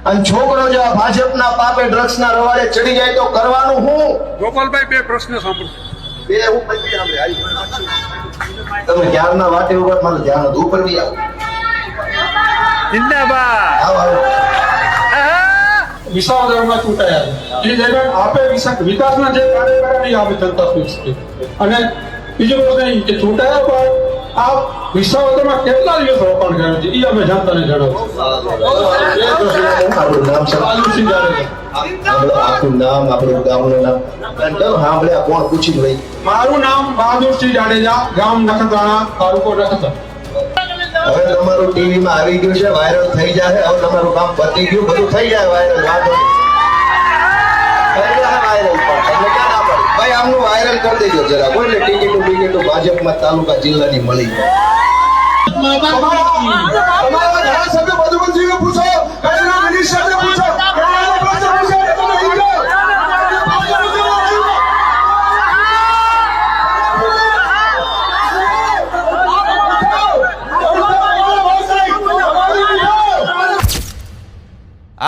અને છોકરો જો આ ભાજપના પાપે ડ્રગ્સના રવાડે ચડી જાય તો કરવાનું હું? ગોપાલભાઈ, બે પ્રશ્ન સાંભળો. બે ઉપર બી આપણે તમે ક્યારના વાટે ઉપર મારું ધ્યાન હતું, ઉપર બી આવો. જિંદાબાદ. આવો આવો. વિસાવદરમાં ચૂંટાયા એ જગ્યા આપે વિકાસના જે કાર્ય કર્યા નહીં આપે જનતા પૂછતી. અને બીજું પ્રશ્ન એ કે ચૂંટાયા બાદ આ વિસાવદરમાં કેટલા દિવસ રોકાણ કર્યું છે એ અમે જનતાને જણાવો. આપણું નામ આલુસિંહ જાડેજા. આખું નામ, આપણું ગામનું નામ સાંભળ્યા કોણ પૂછી ભાઈ? મારું નામ બહાદુરસિંહ જાડેજા, ગામ નખત્રાણા, તાલુકો નખત્રાણા. હવે તમારું ટીવી માં આવી ગયું છે, વાયરલ થઈ જાય. હવે તમારું કામ પતી ગયું, બધું થઈ જાય વાયરલ. વાંધો નહીં, થઈ જાય વાયરલ. પણ તમને ક્યાં ના પડે ભાઈ, આમનું વાયરલ કરી દેજો જરા. કોઈને ટિકિટો ભાજપમાં તાલુકા જિલ્લાની મળી જાય. તમારા ધારાસભ્ય મધુબનસિંહને પૂછો, કલેક્ટર મિનિસ્ટરને પૂછો,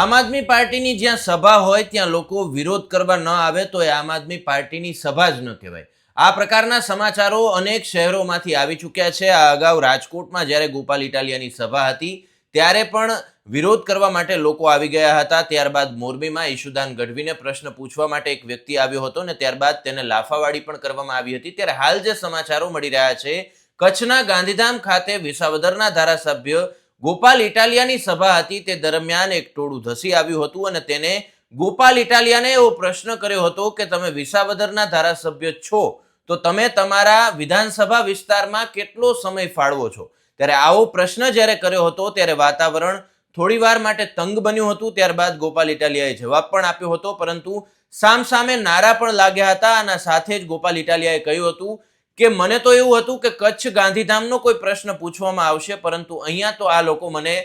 આમ આદમી પાર્ટીની જ્યાં સભા હોય ત્યાં લોકો વિરોધ કરવા ન આવે તો એ આમ આદમી પાર્ટીની સભા જ ન કહેવાય. આ પ્રકારના સમાચારો અનેક શહેરોમાંથી આવી ચૂક્યા છે. આ અગાઉ રાજકોટમાં જ્યારે ગોપાલ ઇટાલિયાની સભા હતી ત્યારે પણ વિરોધ કરવા માટે લોકો આવી ગયા હતા. ત્યારબાદ મોરબીમાં ઈશુદાન ગઢવીને પ્રશ્ન પૂછવા માટે એક વ્યક્તિ આવ્યો હતો ને ત્યારબાદ તેને લાફાવાડી પણ કરવામાં આવી હતી. ત્યારે હાલ જે સમાચારો મળી રહ્યા છે, કચ્છના ગાંધીધામ ખાતે વિસાવદરના ધારાસભ્ય ગોપાલ ઇટાલિયાની સભા હતી તે દરમિયાન એક ટોળું ધસી આવ્યું હતું અને તેને ગોપાલ ઇટાલિયાને એવો પ્રશ્ન કર્યો હતો કે તમે વિસાવદરના ધારાસભ્ય છો તો તમે તમારા વિધાનસભા વિસ્તારમાં કેટલો સમય ફાળવો છો? ત્યારે આવો પ્રશ્ન જ્યારે કર્યો હતો ત્યારે વાતાવરણ થોડીવાર માટે તંગ બન્યું હતું. ત્યારબાદ ગોપાલ ઇટાલિયાએ જવાબ પણ આપ્યો હતો, પરંતુ સામસામે નારા પણ લાગ્યા હતા. અને સાથે જ ગોપાલ ઇટાલિયાએ કહ્યું હતું કે મને તો એવું હતું કે કચ્છ ગાંધીધામનો કોઈ પ્રશ્ન પૂછવામાં આવશે, પરંતુ અહીંયા તો આ લોકો મને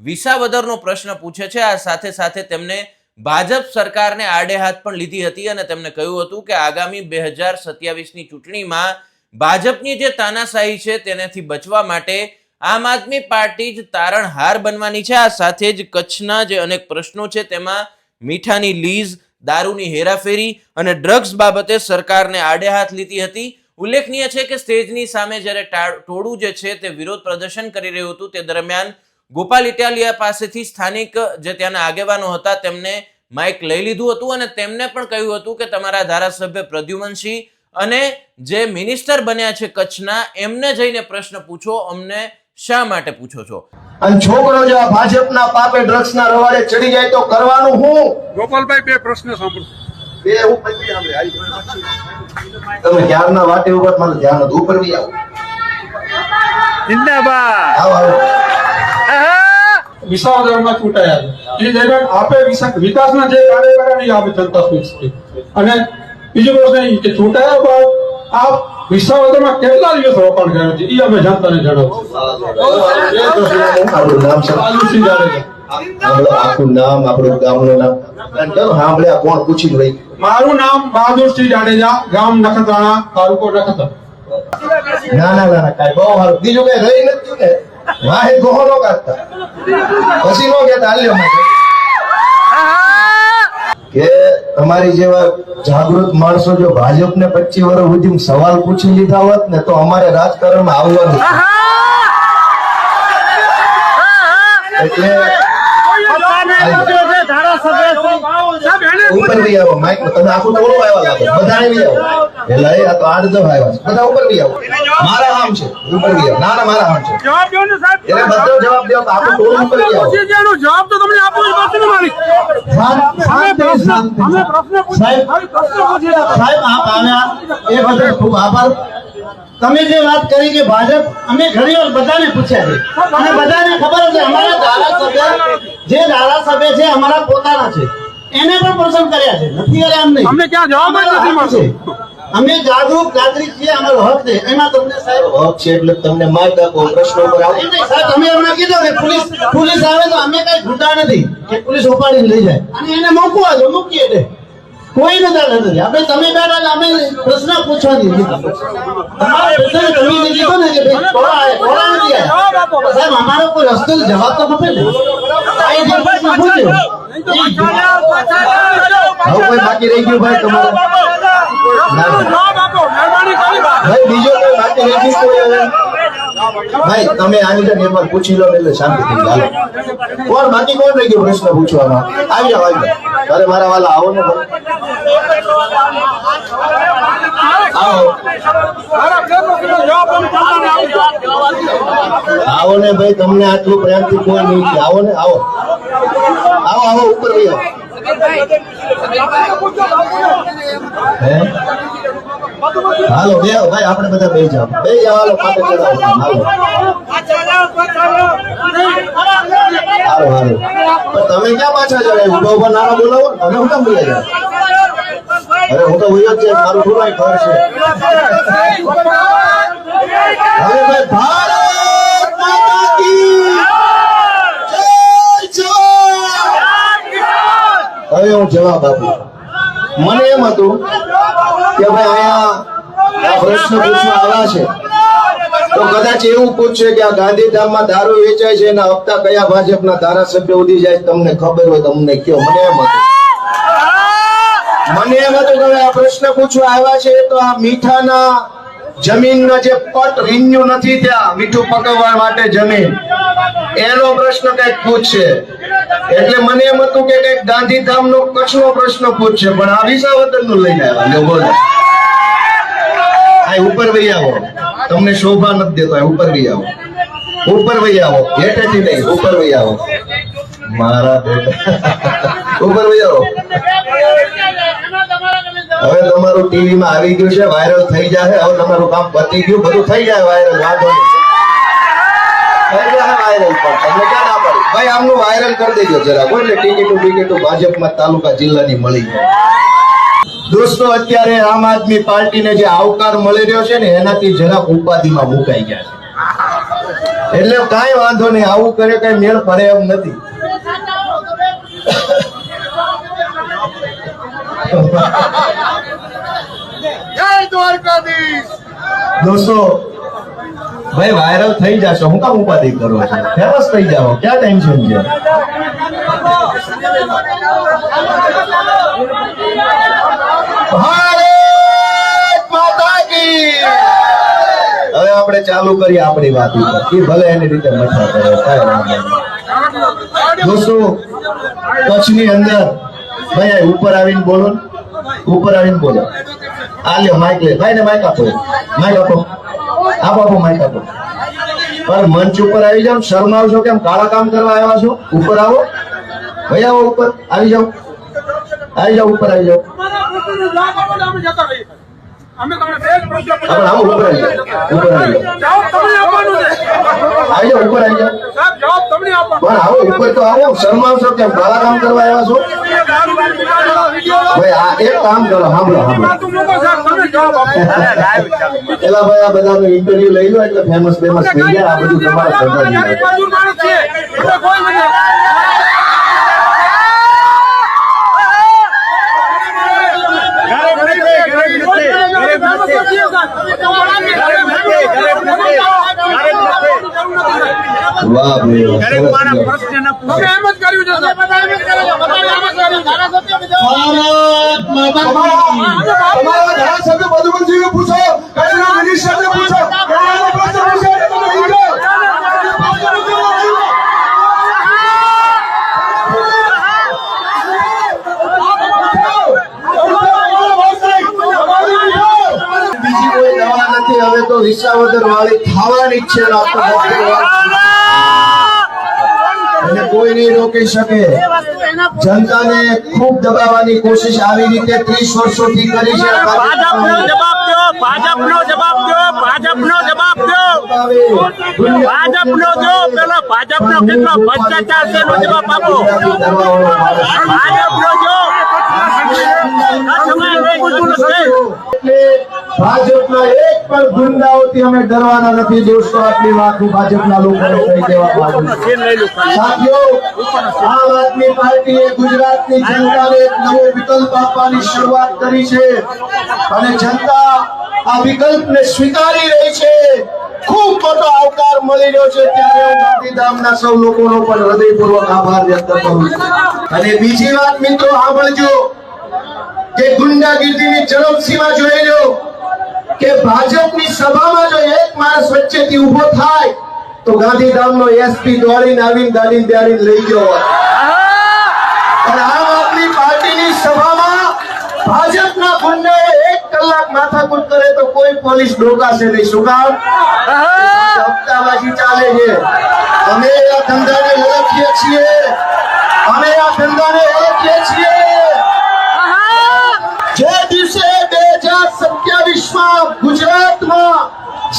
વિસાવદરનો પ્રશ્ન પૂછે છે. આ સાથે સાથે તેમને ભાજપ સરકારને આડે હાથ પણ લીધી હતી અને તેમને કહ્યું હતું કે આગામી 2027ની ચૂંટણીમાં ભાજપની જે તાનાશાહી છે તેનાથી બચવા માટે આમ આદમી પાર્ટી જ તારણહાર બનવાની છે. આ સાથે જ કચ્છના જે અનેક પ્રશ્નો છે તેમાં મીઠાની લીઝ, દારૂની હેરાફેરી અને ડ્રગ્સ બાબતે સરકારને આડે હાથ લીધી હતી. ઉલ્લેખનીય છે કે સ્ટેજની સામે જ્યારે ટોળું જે છે તે વિરોધ પ્રદર્શન કરી રહ્યું હતું તે દરમિયાન ગોપાલ ઇટાલિયા પાસેથી સ્થાનિક જે ત્યાંના આગેવાનો હતા તેમને માઇક લઈ લીધું હતું અને તેમને પણ કહ્યું હતું કે તમારા ધારાસભ્ય પ્રદ્યુમનસિંહ અને જે મિનિસ્ટર બન્યા છે કચ્છના એમને જઈને પ્રશ્ન પૂછો, અમને શા માટે પૂછો છો? અને છોકરો જો આ ભાજપના પાપે ડ્રગ્સના રવાડે ચડી જાય તો કરવાનું હું? ગોપાલભાઈ, બે પ્રશ્ન સાંભળો. બે ઉપર બી આપણે તમે ક્યારના વાટે ઉપર મારું ધ્યાન હતું, ઉપર બી આવો. જિંદાબાદ. આવો આવો. વિસાવદરમાં ચૂંટાયા એ જગ્યા આપે વિકાસના જે કાર્ય કર્યા નહીં આપે જનતા પૂછતી. અને બીજું પ્રશ્ન એ કે ચૂંટાયા બાદ આ વિસાવદરમાં કેટલા દિવસ રોકાણ કર્યું છે એ અમે જનતાને જણાવો. આપણું નામ આલુસિંહ જાડેજા. આખું નામ, આપણું ગામનું નામ સાંભળ્યા કોણ પૂછી ભાઈ? મારું નામ બહાદુરસિંહ જાડેજા, ગામ નખત્રાણા, તાલુકો નખત્રાણા. ના ના ના, કાઈ બહુ સારું. બીજું કઈ રહી નથી ને, વાહે ગોહો નો કાઢતા પછી નો કહેતા હાલ્યો કે તમારી જેવા જાગૃત માણસો જો ભાજપને 25 વર્ષ સુધી સવાલ પૂછી લીધા હોત ને તો અમારે રાજકારણમાં આવવાનું. એટલે ઉપર બી આવો, માઇક તમે આખું ટોળું આવ્યા લાગો, બધા આવી આવો. એટલે આ તો 8-10 આવ્યા છે, બધા ઉપર બી આવો. મારા નામ છે, ઉપર બી આવો. ના ના, મારા નામ છે. જવાબ દો ને સાહેબ. એટલે બધો જવાબ દેવો, આખું ટોળું ઉપર બી આવો. જવાબ તો તમને આપવો જ પડશે ને મારી. અમે પ્રશ્ન પૂછ્યા. સાહેબ આપ આવ્યા એ બદલ ખૂબ આભાર. તમે જે વાત કરી કે ભાજપ, અમે ઘણી વાર બધાને પૂછ્યા છે અને બધાને ખબર છે અમારા ધારાસભ્ય જે ધારાસભ્ય છે અમારા પોતાના છે, એને પણ પસંદ કર્યા છે, નથી કર્યા એમ નહીં. અમને ક્યાં જવાબ જ નથી મળતો. અમે જાગૃત નાગરિક છીએ, અમારો હક છે. એમાં તમને સાહેબ હક છે એટલે તમને માઇક આપો, પ્રશ્નો પર આવો. સાહેબ તમે હમણાં કીધું કે પોલીસ આવે તો અમે કઈ ઘૂંટા નથી કે પોલીસ ઉપાડીને લઈ જાય અને એને મૂકવા દો, મૂકીએ દે. કોઈ નથી આપણે તમે બેઠા અમે પ્રશ્ન પૂછવાની તમારે પ્રશ્ન તમે કીધો ને કે કોરા નથી સાહેબ અમારો કોઈ રસ્તો જવાબ તો મળે ને. કોઈ બાકી રહી ગયું ભાઈ તમારે? ના. ભાઈ બીજો કોઈ બાકી રહી ગયું કોઈ હવે? ભાઈ તમે આવી જાઓ એકવાર પૂછી લો એટલે શાંતિ થઈ જાય. કોણ બાકી કોણ રહી ગયું પ્રશ્ન પૂછવામાં? આવી જાઓ આવી જાઓ. અરે મારા વાલા આવો ને ભાઈ. આવો આવો ને ભાઈ, તમને આટલું પ્રેમથી કોઈ નહીં છે. આવો ને આવો આવો આવો ઉપર ભાઈ આવો. હે? હાલો બે ભાઈ આપણે બધા બે જાઓ બે જાઓ. હાલો પાટે ચડાવો. હાલો હાલો હાલો. પણ તમે ક્યાં પાછા જાવ? ઉભા ઉભા નાના બોલાવો. તમે હું કામ બોલાય જાવ? અરે હું તો વયો જ છે, મારું થોડું ઘર છે. હવે ભાઈ ભારત માતા કી જય જય. હવે હું જવાબ આપું. મને એમ હતું કે ભાઈ અહીંયા આ પ્રશ્ન પૂછવા આવ્યા છે તો કદાચ એવું પૂછશે કે આ ગાંધીધામમાં દારૂ વેચાય છે એના હપ્તા કયા ભાજપના ધારાસભ્ય ઉધી જાય તમને ખબર હોય તમને કયો. મને એમ હતું કે હવે આ પ્રશ્ન પૂછવા આવ્યા છે તો આ મીઠાના જમીનનો જે પટ રિન્યુ નથી ત્યાં મીઠું પકવવા માટે જમીન એનો પ્રશ્ન કઈક પૂછશે. એટલે મને એમ હતું કે કઈક ગાંધીધામનો કચ્છનો પ્રશ્ન પૂછશે પણ આ વિસાવદરનું લઈને આવ્યા. બોલો આ ઉપર વહી આવો. તમને શોભા નથી દેતો. આ ઉપર વહી આવો. ઉપર વહી આવો. હેઠેથી નહીં ઉપર વહી આવો. મારા બેટા ઉપર વહી આવો. હવે તમારું ટીવી માં આવી ગયું છે, વાયરલ થઈ જાય. હવે તમારું કામ પતી ગયું, બધું થઈ જાય વાયરલ. વાંધો નહીં થઈ જાય વાયરલ. પણ તમને ક્યાં ના પડી? ભાઈ આમનું વાયરલ કરી દેજો જરા. કોઈ એટલે ટિકિટો ભાજપમાં તાલુકા જિલ્લાની મળી જાય. દોસ્તો અત્યારે આમ આદમી પાર્ટીને જે આવકાર મળી રહ્યો છે ને એનાથી જરાક ઉપાધિમાં મુકાઈ ગયા છે. એટલે કાંઈ વાંધો નહીં, આવું કરે કઈ મેળ પડે એમ નથી. દોસ્તો ભાઈ વાયરલ થઈ જશો, હું કામ ઉપાધિ કરો છો? ફેમસ થઈ જાઓ, ક્યાં ટેન્શન છે? ભારત માતા કી. હવે આપણે ચાલુ કરીએ આપણી વાત ઉપર. એ ભલે એની રીતે મઠા કરે, કાંઈ વાંધો નહીં. દોસ્તો કચ્છની અંદર ભાઈ ઉપર આવીને બોલો, ઉપર આવીને બોલો. આ લ્યો માઇક લે ભાઈ ને માઇક આપો. માઇક આપો આપો માઇક આપો. પણ મંચ ઉપર આવી જાઓ. શરમાવશો કેમ? કાળા કામ કરવા આવ્યા છો? ઉપર આવો ભાઈ, આવો ઉપર આવી જાઓ. આવી જાઓ ઉપર આવી જાઓ. અમે તમને બે જ પ્રશ્ન આપણે આવો ઉપર આવી જાઓ. ઉપર આવી જાઓ. જવાબ તમને આપવાનો છે. આવી જાઓ ઉપર આવી જાઓ. સાહેબ જવાબ તમને આપવાનો. પણ આવો ઉપર તો આવો. શરમાવશો કેમ? કાળા કામ કરવા આવ્યા છો? ભાઈ આ એક કામ કરો, સાંભળો સાંભળો. તમે જવાબ આપો. પેલા ભાઈ આ બધાનું ઇન્ટરવ્યુ લઈ લો એટલે ફેમસ ફેમસ થઈ જાય. આ બધું તમારા સરદારજી મજૂર માણસ છે એટલે કોઈ નથી. વાહ ભાઈ વાહ. સરસ તમે લ્યો. એમ જ કર્યું છે સાહેબ. ભારત માતા કી. તમારા ધારાસભ્ય મધુબનજીને પૂછો, કચ્છના મિનિસ્ટરને પૂછો, કયાનો પ્રશ્ન પૂછો એટલે તમે ઈજો. બીજી કોઈ દવા નથી. હવે તો વિસાવદર વાળી ખાવાની જ છે. અને કોઈ નહીં રોકી શકે. જનતાને ખૂબ દબાવવાની કોશિશ આવી રીતે 30 વર્ષોથી કરી છે. ભાજપનો જવાબ દો, ભાજપનો જવાબ દો, ભાજપનો જવાબ દો, ભાજપનો દો. પેલો ભાજપનો કેટલો ભ્રષ્ટાચાર છે એનો જવાબ આપો. ભાજપનો દો. ભાજપના એક પણ ગુંડાઓથી અમે ડરવાના નથી. દોસ્તો આટલી વાત હું ભાજપના લોકોને કહી દેવા માંગુ છું. સાથીઓ આમ આદમી પાર્ટીએ ગુજરાતની જનતાને એક નવો વિકલ્પ આપવાની શરૂઆત કરી છે અને જનતા આ વિકલ્પને સ્વીકારી રહી છે. ખૂબ મોટો આવકાર મળી રહ્યો છે ત્યારે હું ગાંધીધામના સૌ લોકોનો પણ હૃદયપૂર્વક આભાર વ્યક્ત કરું છું અને બીજી વાત મિત્રો સાંભળજો કે ગુંડાગીરીની ચરમસીમા જોઈ લો કે ભાજપની સભામાં જો એક માણસ વચ્ચેથી ઊભો થાય તો ગાંધીધામનો એસપી દોડીને આવીને ગાડીને બેહાડીને લઈ ગયો હોત. અને આમ આદમી પાર્ટીની સભામાં ભાજપના ગુંડાઓ 1 કલાક માથાકૂટ કરે તો કોઈ પોલીસ ડોકાશે નહીં. શું કામ? હપ્તાબાજી ચાલે છે. અમે આ ધંધાને ઓળખીએ છીએ. અમે આ ધંધાને ઓળખીએ છીએ. જે દિવસે 2027માં ગુજરાતમાં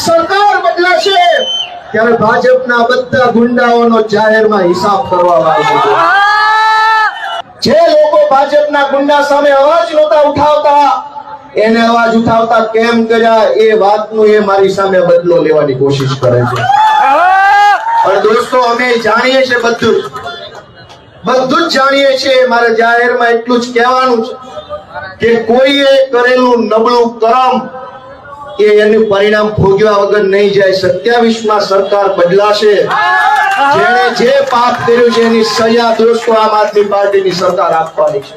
સરકાર બદલાશે ત્યારે ભાજપના બધા ગુંડાઓનો જાહેરમાં હિસાબ કરવામાં આવશે. જે લોકો ભાજપના ગુંડા સામે અવાજ નહોતા ઉઠાવતા એને અવાજ ઉઠાવતા કેમ કર્યા એ વાતનું એ મારી સામે બદલો લેવાની કોશિશ કરે છે. પણ દોસ્તો અમે જાણીએ છીએ બધું જ જાણીએ છીએ. મારે જાહેરમાં એટલું જ કહેવાનું છે કે કોઈએ કરેલું નબળું કર્મ એ એનું પરિણામ ભોગવ્યા વગર નહીં જાય. 27માં સરકાર બદલાશે. જેણે જે પાપ કર્યું છે એની સજા દોસ્તો આમ આદમી પાર્ટીની સરકાર આપવાની છે.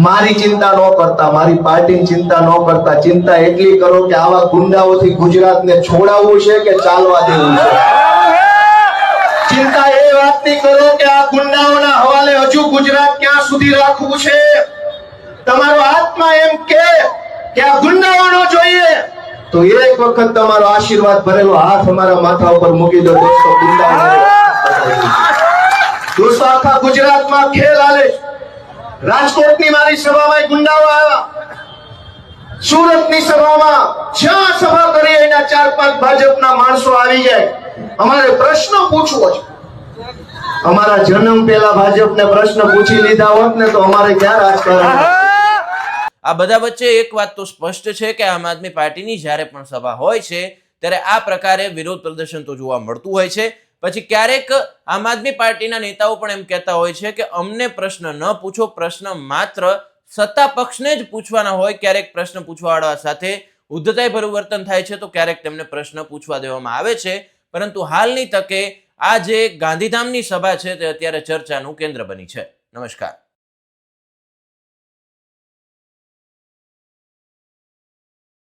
મારી ચિંતા ન કરતા, મારી પાર્ટીની ચિંતા ન કરતા, ચિંતા એટલી કરો કે આવા ગુંડાઓથી ગુજરાતને છોડાવવું છે કે ચાલવા દેવું છે. ચિંતા એ વાતની કરો કે આ ગુંડાઓના હવાલે હજુ ગુજરાત ક્યાં સુધી રાખવું છે. તમારો આત્મા એમ કે આ ગુંડાઓનો જોઈએ તો એક વખત તમારો આશીર્વાદ ભરેલો હાથ અમારા માથા ઉપર મૂકી દો દોસ્તો. દોસ્તો આખા ગુજરાતમાં ખેલ હાલે. રાજકોટની મારી સભામાં ગુંડાઓ આવ્યા. સુરતની સભામાં જ્યાં સભા કરી એના 4-5 ભાજપના માણસો આવી જાય. અમારે પ્રશ્ન પૂછવો છે. અમારા જન્મ પહેલા ભાજપને પ્રશ્ન પૂછી લીધા હોત ને તો અમારે ક્યાં રાજકારણ. આ બધા વચ્ચે એક વાત તો સ્પષ્ટ છે કે આમ આદમી પાર્ટીની જ્યારે પણ સભા હોય છે ત્યારે આ પ્રકારે વિરોધ પ્રદર્શન તો જોવા મળતું હોય છે. પછી ક્યારેક આમ આદમી પાર્ટીના નેતાઓ પણ એમ કહેતા હોય છે કે અમને પ્રશ્ન ન પૂછો, પ્રશ્ન માત્ર સત્તા પક્ષને જ પૂછવાના હોય. ક્યારેક પ્રશ્ન પૂછવાવાળા સાથે ઉદ્ધતાઈભર્યું વર્તન થાય છે તો ક્યારેક તેમને પ્રશ્ન પૂછવા દેવામાં આવે છે. પરંતુ હાલની તકે આ જે ગાંધીધામની સભા છે તે અત્યારે ચર્ચાનું કેન્દ્ર બની છે. નમસ્કાર.